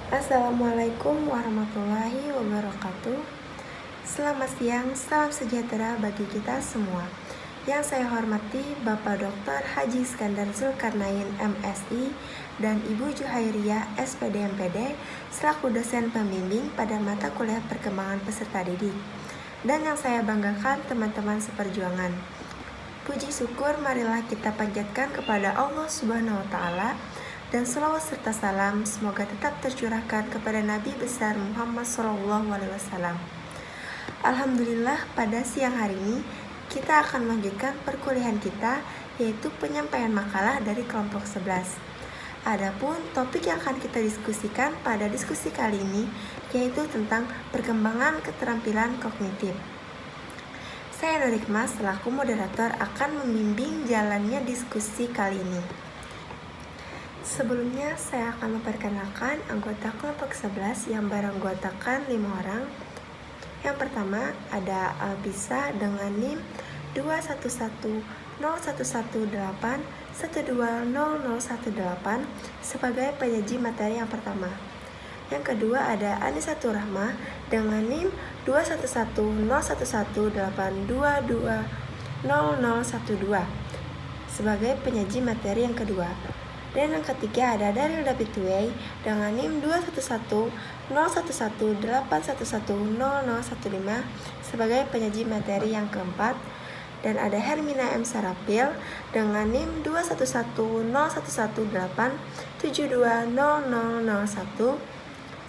Assalamualaikum warahmatullahi wabarakatuh. Selamat siang, salam sejahtera bagi kita semua. Yang saya hormati Bapak Dr. Haji Iskandar Zulkarnain MSI dan Ibu Juhairiyah SPD MPD selaku dosen pembimbing pada mata kuliah perkembangan peserta didik. Dan yang saya banggakan teman-teman seperjuangan. Puji syukur marilah kita panjatkan kepada Allah Subhanahu wa taala dan selawat serta salam semoga tetap tercurahkan kepada Nabi besar Muhammad SAW. Alhamdulillah pada siang hari ini kita akan melanjutkan perkuliahan kita yaitu penyampaian makalah dari kelompok 11. Adapun topik yang akan kita diskusikan pada diskusi kali ini yaitu tentang perkembangan keterampilan kognitif. Saya Nurikma selaku moderator akan membimbing jalannya diskusi kali ini. Sebelumnya saya akan memperkenalkan anggota kelompok 11 yang beranggotakan 5 orang. Yang pertama ada Albisa dengan NIM 2110118120018 sebagai penyaji materi yang pertama. Yang kedua ada Anisatur Rahmah dengan NIM 21118220012 sebagai penyaji materi yang kedua. Dan yang ketiga ada Daryl David Way dengan NIM 2110118110015 sebagai penyaji materi yang keempat. Dan ada Hermina M. Sarapil dengan NIM 2110118720001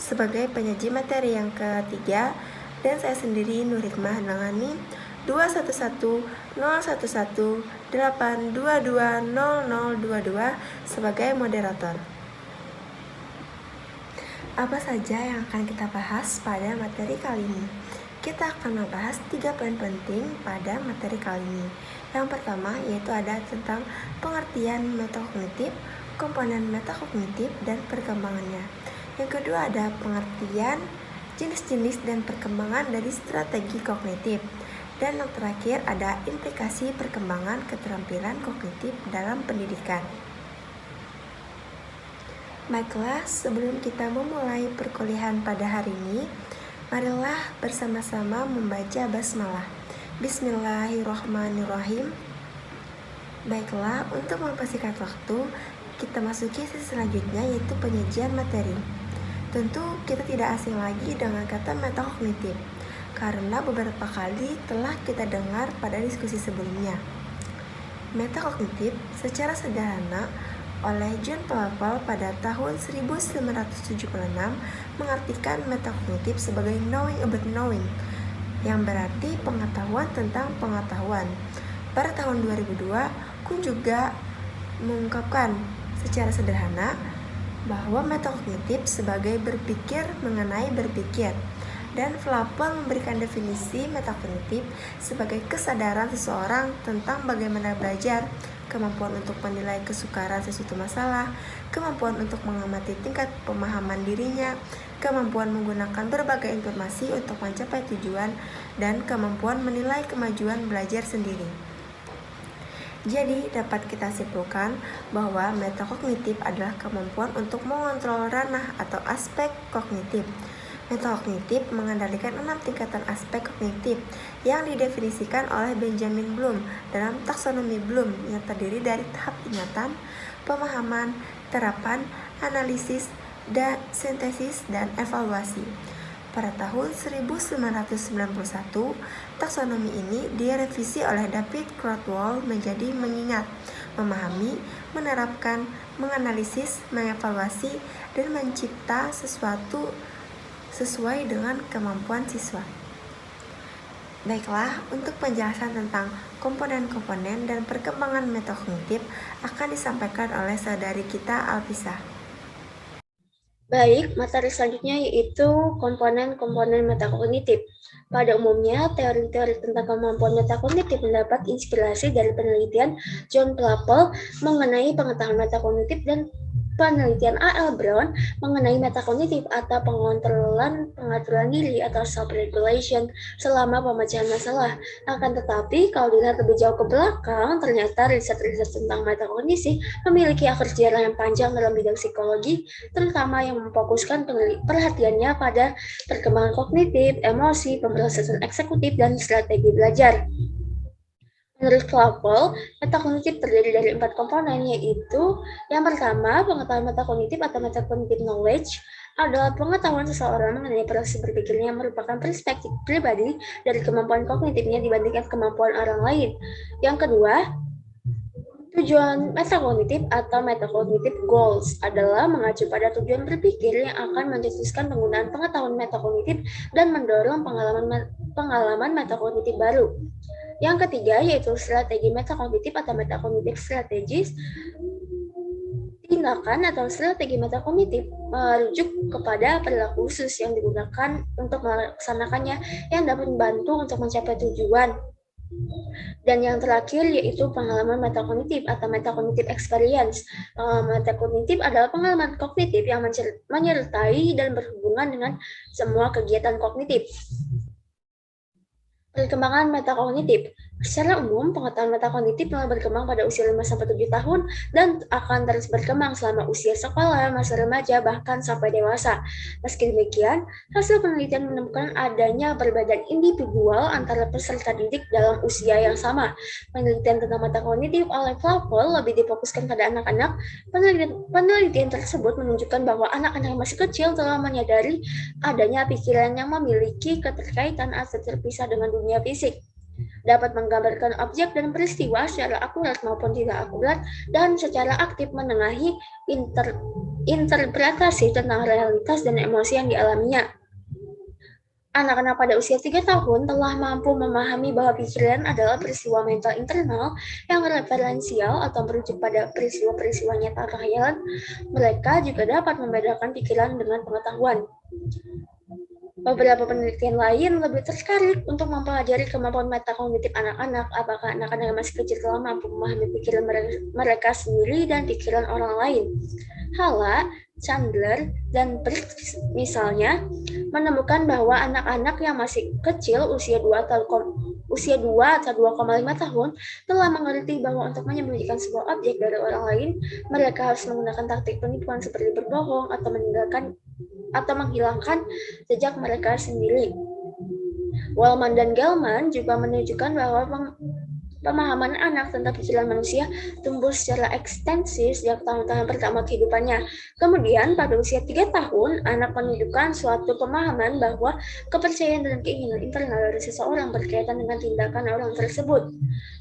sebagai penyaji materi yang ketiga. Dan saya sendiri Nurikmah dengan NIM 2110118220022 sebagai moderator. Apa saja yang akan kita bahas pada materi kali ini? Kita akan membahas 3 poin penting pada materi kali ini. Yang pertama yaitu ada tentang pengertian metakognitif, komponen metakognitif, dan perkembangannya. Yang kedua ada pengertian jenis-jenis dan perkembangan dari strategi kognitif. Dan yang terakhir ada implikasi perkembangan keterampilan kognitif dalam pendidikan. Baiklah, sebelum kita memulai perkuliahan pada hari ini, marilah bersama-sama membaca basmalah. Bismillahirrahmanirrahim. Baiklah, untuk mempersingkat waktu, kita masuki sesi selanjutnya yaitu penyajian materi. Tentu kita tidak asing lagi dengan kata metakognitif, karena beberapa kali telah kita dengar pada diskusi sebelumnya. Metakognitif secara sederhana oleh John Plapel pada tahun 1976 mengartikan metakognitif sebagai knowing about knowing, yang berarti pengetahuan tentang pengetahuan. Pada tahun 2002, Kuhn juga mengungkapkan secara sederhana bahwa metakognitif sebagai berpikir mengenai berpikir. Dan Plapel memberikan definisi metakognitif sebagai kesadaran seseorang tentang bagaimana belajar, kemampuan untuk menilai kesukaran sesuatu masalah, kemampuan untuk mengamati tingkat pemahaman dirinya, kemampuan menggunakan berbagai informasi untuk mencapai tujuan, dan kemampuan menilai kemajuan belajar sendiri. Jadi, dapat kita simpulkan bahwa metakognitif adalah kemampuan untuk mengontrol ranah atau aspek kognitif. Metakognitif mengendalikan 6 tingkatan aspek kognitif yang didefinisikan oleh Benjamin Bloom dalam taksonomi Bloom yang terdiri dari tahap ingatan, pemahaman, terapan, analisis, dan sintesis, dan evaluasi. Pada tahun 1991, taksonomi ini direvisi oleh David Crodwell menjadi mengingat, memahami, menerapkan, menganalisis, mengevaluasi, dan mencipta sesuatu sesuai dengan kemampuan siswa. Baiklah, untuk penjelasan tentang komponen-komponen dan perkembangan metakognitif akan disampaikan oleh saudari kita Alfisa. Baik, materi selanjutnya yaitu komponen-komponen metakognitif. Pada umumnya, teori-teori tentang kemampuan metakognitif mendapat inspirasi dari penelitian John Plapel mengenai pengetahuan metakognitif dan penelitian A.L. Brown mengenai metakognitif atau pengaturan diri atau self-regulation selama pemecahan masalah. Akan tetapi, kalau dilihat lebih jauh ke belakang, ternyata riset-riset tentang metakognisi memiliki akar sejarah yang panjang dalam bidang psikologi, terutama yang memfokuskan perhatiannya pada perkembangan kognitif, emosi, pemrosesan eksekutif, dan strategi belajar. Menurut Flavel, metakognitif terdiri dari 4 komponen, yaitu yang pertama, pengetahuan metakognitif atau metacognitive knowledge adalah pengetahuan seseorang mengenai proses berpikirnya yang merupakan perspektif pribadi dari kemampuan kognitifnya dibandingkan kemampuan orang lain. Yang kedua, tujuan metakognitif atau metacognitive goals adalah mengacu pada tujuan berpikir yang akan mencetuskan penggunaan pengetahuan metakognitif dan mendorong pengalaman metakognitif baru. Yang ketiga yaitu strategi metakognitif atau metacognitive strategies. Tindakan atau strategi metakognitif merujuk kepada perilaku khusus yang digunakan untuk melaksanakannya yang dapat membantu untuk mencapai tujuan. Dan yang terakhir yaitu pengalaman metakognitif atau metacognitive experience. Metakognitif adalah pengalaman kognitif yang menyertai dan berhubungan dengan semua kegiatan kognitif. Perkembangan metakognitif. Secara umum, pengetahuan metakognitif mulai berkembang pada usia 5-7 tahun dan akan terus berkembang selama usia sekolah, masa remaja, bahkan sampai dewasa. Meski demikian, hasil penelitian menemukan adanya perbedaan individual antara peserta didik dalam usia yang sama. Penelitian tentang metakognitif oleh Flavel lebih difokuskan pada anak-anak. Penelitian tersebut menunjukkan bahwa anak-anak yang masih kecil telah menyadari adanya pikiran yang memiliki keterkaitan atau terpisah dengan dunia fisik, dapat menggambarkan objek dan peristiwa secara akurat maupun tidak akurat, dan secara aktif menengahi interpretasi tentang realitas dan emosi yang dialaminya. Anak-anak pada usia 3 tahun telah mampu memahami bahwa pikiran adalah peristiwa mental internal yang referensial atau merujuk pada peristiwa-peristiwa nyata atau khayalan. Mereka juga dapat membedakan pikiran dengan pengetahuan. Beberapa penelitian lain lebih tertarik untuk mempelajari kemampuan metakognitif anak-anak. Apakah anak-anak yang masih kecil telah mampu memahami pikiran mereka sendiri dan pikiran orang lain? Hala, Chandler, dan Briggs misalnya menemukan bahwa anak-anak yang masih kecil usia 2 atau 2,5 tahun telah mengerti bahwa untuk menyembunyikan sebuah objek dari orang lain, mereka harus menggunakan taktik penipuan seperti berbohong atau menghilangkan jejak mereka sendiri. Wellman dan Gelman juga menunjukkan bahwa pemahaman anak tentang pikiran manusia tumbuh secara ekstensif sejak tahun-tahun pertama kehidupannya. Kemudian pada usia 3 tahun, anak menunjukkan suatu pemahaman bahwa kepercayaan dan keinginan internal dari seseorang berkaitan dengan tindakan orang tersebut.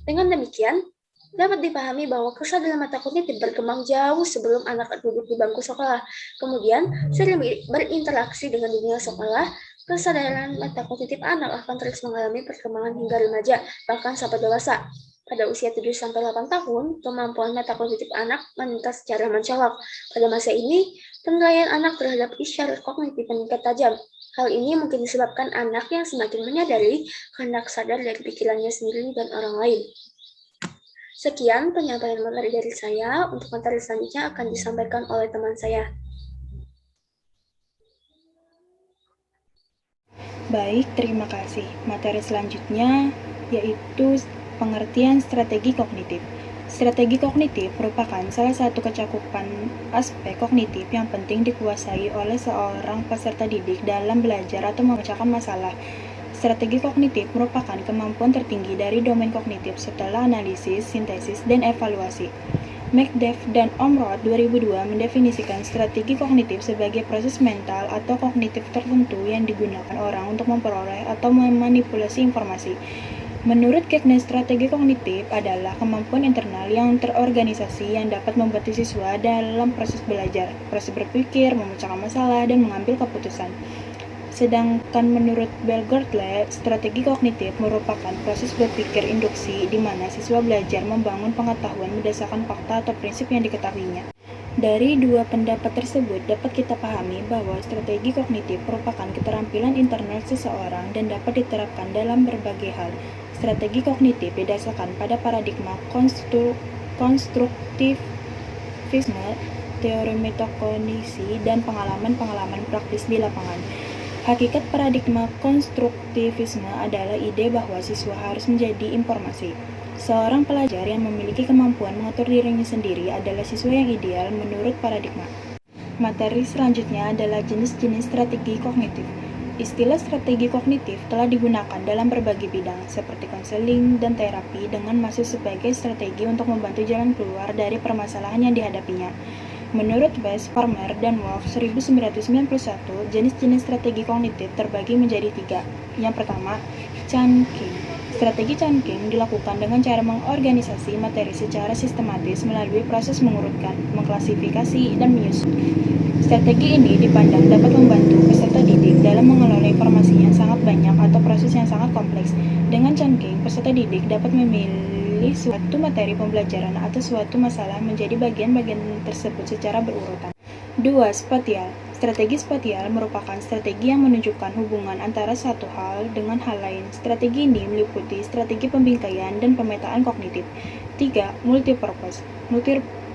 Dengan demikian, dapat dipahami bahwa kesadaran metakognitif berkembang jauh sebelum anak duduk di bangku sekolah. Kemudian, sering berinteraksi dengan dunia sekolah, kesadaran metakognitif anak akan terus mengalami perkembangan hingga remaja, bahkan sampai dewasa. Pada usia 7-8 tahun, kemampuan metakognitif anak meningkat secara mencolok. Pada masa ini, penilaian anak terhadap isyarat kognitif meningkat tajam. Hal ini mungkin disebabkan anak yang semakin menyadari kehendak sadar dari pikirannya sendiri dan orang lain. Sekian penyampaian materi dari saya. Untuk materi selanjutnya akan disampaikan oleh teman saya. Baik, terima kasih. Materi selanjutnya yaitu pengertian strategi kognitif. Strategi kognitif merupakan salah satu kecakupan aspek kognitif yang penting dikuasai oleh seorang peserta didik dalam belajar atau memecahkan masalah. Strategi kognitif merupakan kemampuan tertinggi dari domain kognitif setelah analisis, sintesis, dan evaluasi. McDuff dan Omroth 2002 mendefinisikan strategi kognitif sebagai proses mental atau kognitif tertentu yang digunakan orang untuk memperoleh atau memanipulasi informasi. Menurut Gagnon, strategi kognitif adalah kemampuan internal yang terorganisasi yang dapat membantu siswa dalam proses belajar, proses berpikir, memecahkan masalah, dan mengambil keputusan. Sedangkan menurut Bell-Gottlieb, strategi kognitif merupakan proses berpikir induksi di mana siswa belajar membangun pengetahuan berdasarkan fakta atau prinsip yang diketahuinya. Dari dua pendapat tersebut dapat kita pahami bahwa strategi kognitif merupakan keterampilan internal seseorang dan dapat diterapkan dalam berbagai hal. Strategi kognitif didasarkan pada paradigma konstruktivisme teori metakognisi, dan pengalaman-pengalaman praktis di lapangan. Hakikat paradigma konstruktivisme adalah ide bahwa siswa harus menjadi informasi. Seorang pelajar yang memiliki kemampuan mengatur dirinya sendiri adalah siswa yang ideal menurut paradigma. Materi selanjutnya adalah jenis-jenis strategi kognitif. Istilah strategi kognitif telah digunakan dalam berbagai bidang, seperti konseling dan terapi, dengan maksud sebagai strategi untuk membantu jalan keluar dari permasalahan yang dihadapinya. Menurut West, Farmer, dan Wolf 1991, jenis-jenis strategi kognitif terbagi menjadi 3. Yang pertama, chunking. Strategi chunking dilakukan dengan cara mengorganisasi materi secara sistematis melalui proses mengurutkan, mengklasifikasi, dan menyusun. Strategi ini dipandang dapat membantu peserta didik dalam mengelola informasi yang sangat banyak atau proses yang sangat kompleks. Dengan chunking, peserta didik dapat memilih suatu materi pembelajaran atau suatu masalah menjadi bagian-bagian tersebut secara berurutan. 2. Spatial. Strategi spatial merupakan strategi yang menunjukkan hubungan antara satu hal dengan hal lain. Strategi ini meliputi strategi pembingkaian dan pemetaan kognitif. 3. Multipurpose.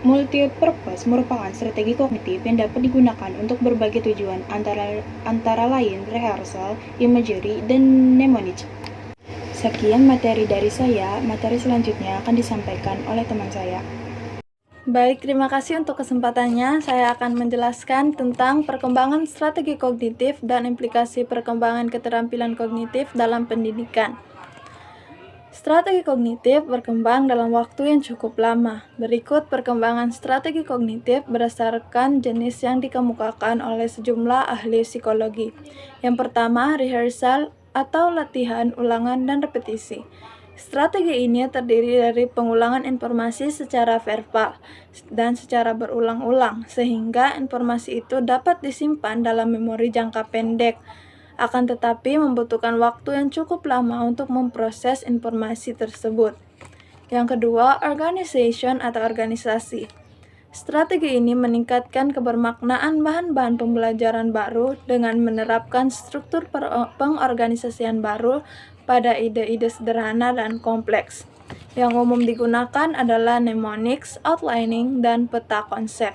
Multipurpose merupakan strategi kognitif yang dapat digunakan untuk berbagai tujuan, antara lain rehearsal, imagery, dan mnemonic. Sekian materi dari saya. Materi selanjutnya akan disampaikan oleh teman saya. Baik, terima kasih untuk kesempatannya. Saya akan menjelaskan tentang perkembangan strategi kognitif dan implikasi perkembangan keterampilan kognitif dalam pendidikan. Strategi kognitif berkembang dalam waktu yang cukup lama. Berikut perkembangan strategi kognitif berdasarkan jenis yang dikemukakan oleh sejumlah ahli psikologi. Yang pertama, rehearsal atau latihan, ulangan, dan repetisi. Strategi ini terdiri dari pengulangan informasi secara verbal dan secara berulang-ulang, sehingga informasi itu dapat disimpan dalam memori jangka pendek. Akan tetapi membutuhkan waktu yang cukup lama untuk memproses informasi tersebut. Yang kedua, organization atau organisasi. Strategi ini meningkatkan kebermaknaan bahan-bahan pembelajaran baru dengan menerapkan struktur pengorganisasian baru pada ide-ide sederhana dan kompleks. Yang umum digunakan adalah mnemonics, outlining, dan peta konsep.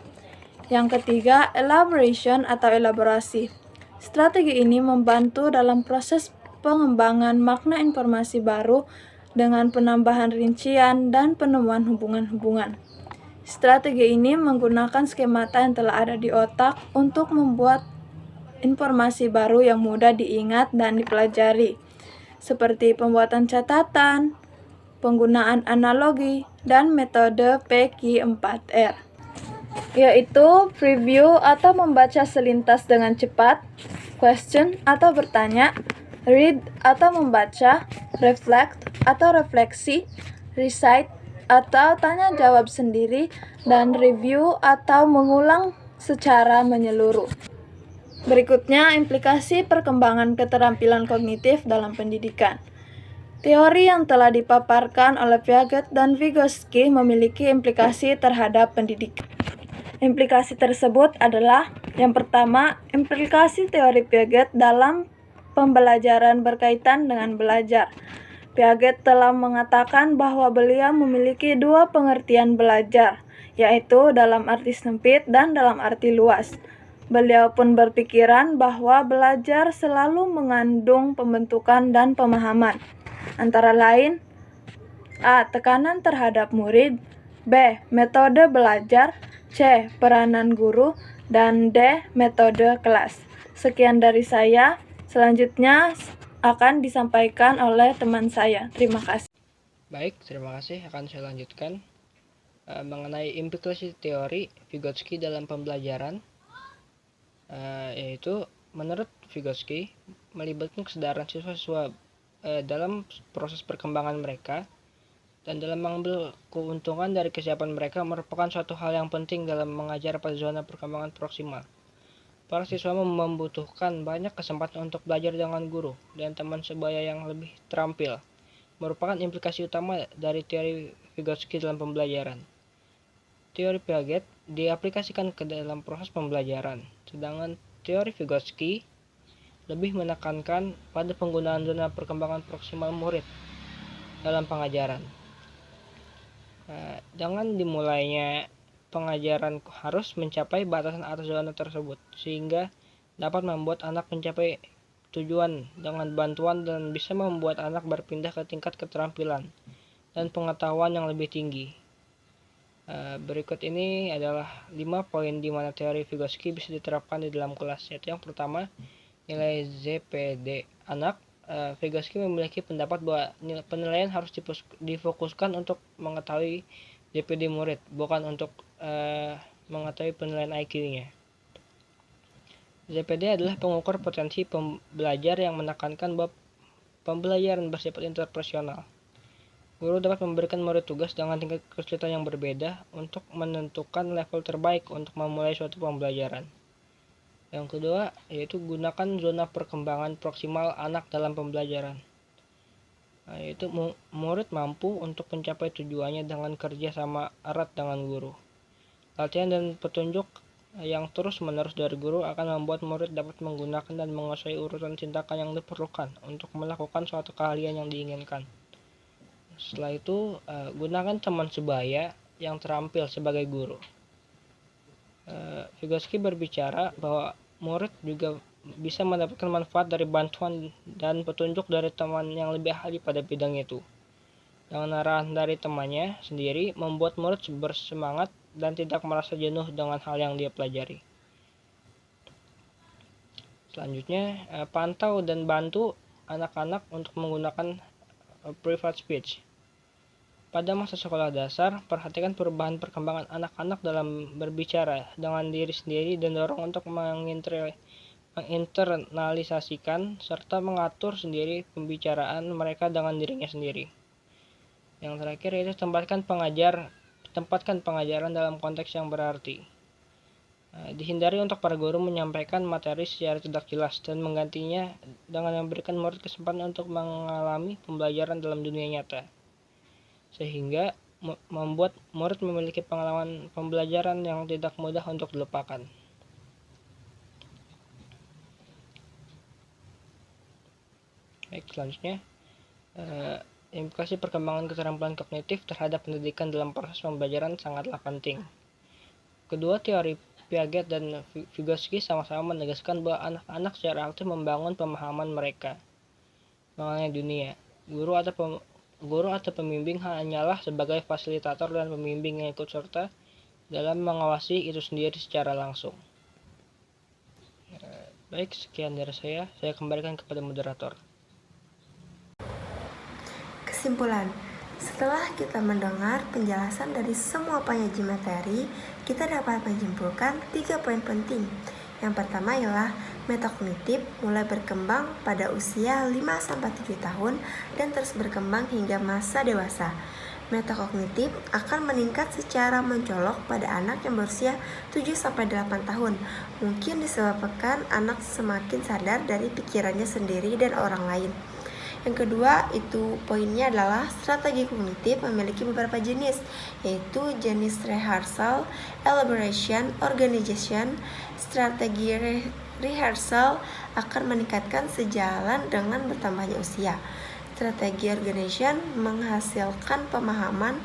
Yang ketiga, elaboration atau elaborasi. Strategi ini membantu dalam proses pengembangan makna informasi baru dengan penambahan rincian dan penemuan hubungan-hubungan. Strategi ini menggunakan skemata yang telah ada di otak untuk membuat informasi baru yang mudah diingat dan dipelajari, seperti pembuatan catatan, penggunaan analogi, dan metode PQ4R, yaitu preview atau membaca selintas dengan cepat, question atau bertanya, read atau membaca, reflect atau refleksi, recite atau tanya jawab sendiri, dan review atau mengulang secara menyeluruh. Berikutnya, implikasi perkembangan keterampilan kognitif dalam pendidikan. Teori yang telah dipaparkan oleh Piaget dan Vygotsky memiliki implikasi terhadap pendidikan. Implikasi tersebut adalah: yang pertama, implikasi teori Piaget dalam pembelajaran berkaitan dengan belajar. Piaget telah mengatakan bahwa beliau memiliki dua pengertian belajar, yaitu dalam arti sempit dan dalam arti luas. Beliau pun berpikiran bahwa belajar selalu mengandung pembentukan dan pemahaman, antara lain: A. Tekanan terhadap murid, B. Metode belajar, C. Peranan guru, dan D. Metode kelas. Sekian dari saya. Selanjutnya akan disampaikan oleh teman saya. Terima kasih. Baik, terima kasih. Akan saya lanjutkan mengenai implikasi teori Vygotsky dalam pembelajaran, yaitu menurut Vygotsky melibatkan kesadaran siswa-siswa dalam proses perkembangan mereka dan dalam mengambil keuntungan dari kesiapan mereka merupakan suatu hal yang penting dalam mengajar pada zona perkembangan proksimal. Para siswa membutuhkan banyak kesempatan untuk belajar dengan guru dan teman sebaya yang lebih terampil, merupakan implikasi utama dari teori Vygotsky dalam pembelajaran. Teori Piaget diaplikasikan ke dalam proses pembelajaran, sedangkan teori Vygotsky lebih menekankan pada penggunaan zona perkembangan proksimal murid dalam pengajaran. Dengan dimulainya pengajaran harus mencapai batasan atas zona tersebut, sehingga dapat membuat anak mencapai tujuan dengan bantuan dan bisa membuat anak berpindah ke tingkat keterampilan dan pengetahuan yang lebih tinggi. Berikut ini adalah 5 poin di mana teori Vygotsky bisa diterapkan di dalam kelas. Yaitu yang pertama, nilai ZPD anak. Vygotsky memiliki pendapat bahwa penilaian harus difokuskan untuk mengetahui ZPD murid, bukan untuk mengetahui penilaian IQ-nya. ZPD adalah pengukur potensi pembelajar yang menekankan bahwa pembelajaran bersifat interpersonal. Guru dapat memberikan murid tugas dengan tingkat kesulitan yang berbeda untuk menentukan level terbaik untuk memulai suatu pembelajaran. Yang kedua, yaitu gunakan zona perkembangan proksimal anak dalam pembelajaran. Yaitu murid mampu untuk mencapai tujuannya dengan kerja sama erat dengan guru. Latihan dan petunjuk yang terus-menerus dari guru akan membuat murid dapat menggunakan dan menguasai urutan tindakan yang diperlukan untuk melakukan suatu keahlian yang diinginkan. Setelah itu, gunakan teman sebaya yang terampil sebagai guru. Vygotsky berbicara bahwa murid juga bisa mendapatkan manfaat dari bantuan dan petunjuk dari teman yang lebih ahli pada bidang itu. Dengan arahan dari temannya sendiri membuat murid bersemangat dan tidak merasa jenuh dengan hal yang dia pelajari. Selanjutnya, pantau dan bantu anak-anak untuk menggunakan private speech. Pada masa sekolah dasar, perhatikan perubahan perkembangan anak-anak dalam berbicara dengan diri sendiri dan dorong untuk menginternalisasikan serta mengatur sendiri pembicaraan mereka dengan dirinya sendiri. Yang terakhir yaitu tempatkan pengajaran dalam konteks yang berarti. Dihindari untuk para guru menyampaikan materi secara tidak jelas dan menggantinya dengan memberikan murid kesempatan untuk mengalami pembelajaran dalam dunia nyata, sehingga membuat murid memiliki pengalaman pembelajaran yang tidak mudah untuk dilupakan. Baik, selanjutnya, implikasi perkembangan keterampilan kognitif terhadap pendidikan dalam proses pembelajaran sangatlah penting. Kedua teori Piaget dan Vygotsky sama-sama menegaskan bahwa anak-anak secara aktif membangun pemahaman mereka mengenai dunia. Guru atau pembimbing hanyalah sebagai fasilitator dan pembimbing yang ikut serta dalam mengawasi itu sendiri secara langsung. Baik, sekian dari saya kembalikan kepada moderator. Kesimpulan, setelah kita mendengar penjelasan dari semua penyaji materi, kita dapat menyimpulkan 3 poin penting. Yang pertama ialah metakognitif mulai berkembang pada usia 5-7 tahun dan terus berkembang hingga masa dewasa. Metakognitif akan meningkat secara mencolok pada anak yang berusia 7-8 tahun. Mungkin disebabkan anak semakin sadar dari pikirannya sendiri dan orang lain. Yang kedua, itu poinnya adalah strategi kognitif memiliki beberapa jenis, yaitu jenis rehearsal, elaboration, organization. Strategi rehearsal akan meningkatkan sejalan dengan bertambahnya usia. Strategi organization menghasilkan pemahaman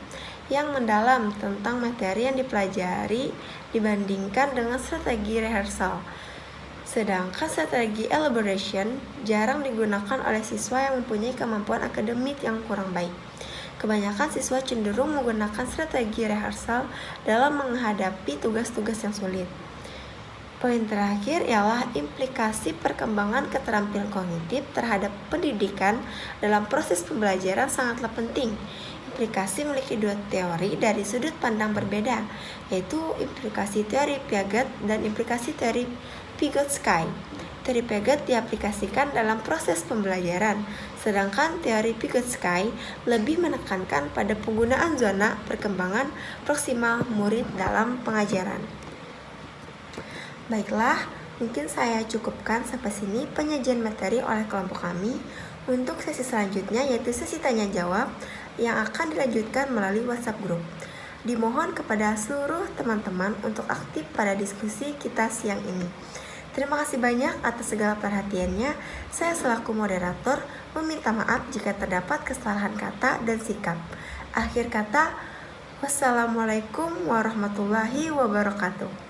yang mendalam tentang materi yang dipelajari dibandingkan dengan strategi rehearsal. Sedangkan strategi elaboration jarang digunakan oleh siswa yang mempunyai kemampuan akademik yang kurang baik. Kebanyakan siswa cenderung menggunakan strategi rehearsal dalam menghadapi tugas-tugas yang sulit. Poin terakhir ialah implikasi perkembangan keterampilan kognitif terhadap pendidikan dalam proses pembelajaran sangatlah penting. Implikasi memiliki 2 teori dari sudut pandang berbeda, yaitu implikasi teori Piaget dan implikasi teori Vygotsky. Teori Piaget diaplikasikan dalam proses pembelajaran, sedangkan teori Vygotsky lebih menekankan pada penggunaan zona perkembangan proksimal murid dalam pengajaran. Baiklah, mungkin saya cukupkan sampai sini penyajian materi oleh kelompok kami. Untuk sesi selanjutnya yaitu sesi tanya jawab yang akan dilanjutkan melalui WhatsApp group. Dimohon kepada seluruh teman-teman untuk aktif pada diskusi kita siang ini. Terima kasih banyak atas segala perhatiannya. Saya selaku moderator meminta maaf jika terdapat kesalahan kata dan sikap. Akhir kata, Wassalamualaikum warahmatullahi wabarakatuh.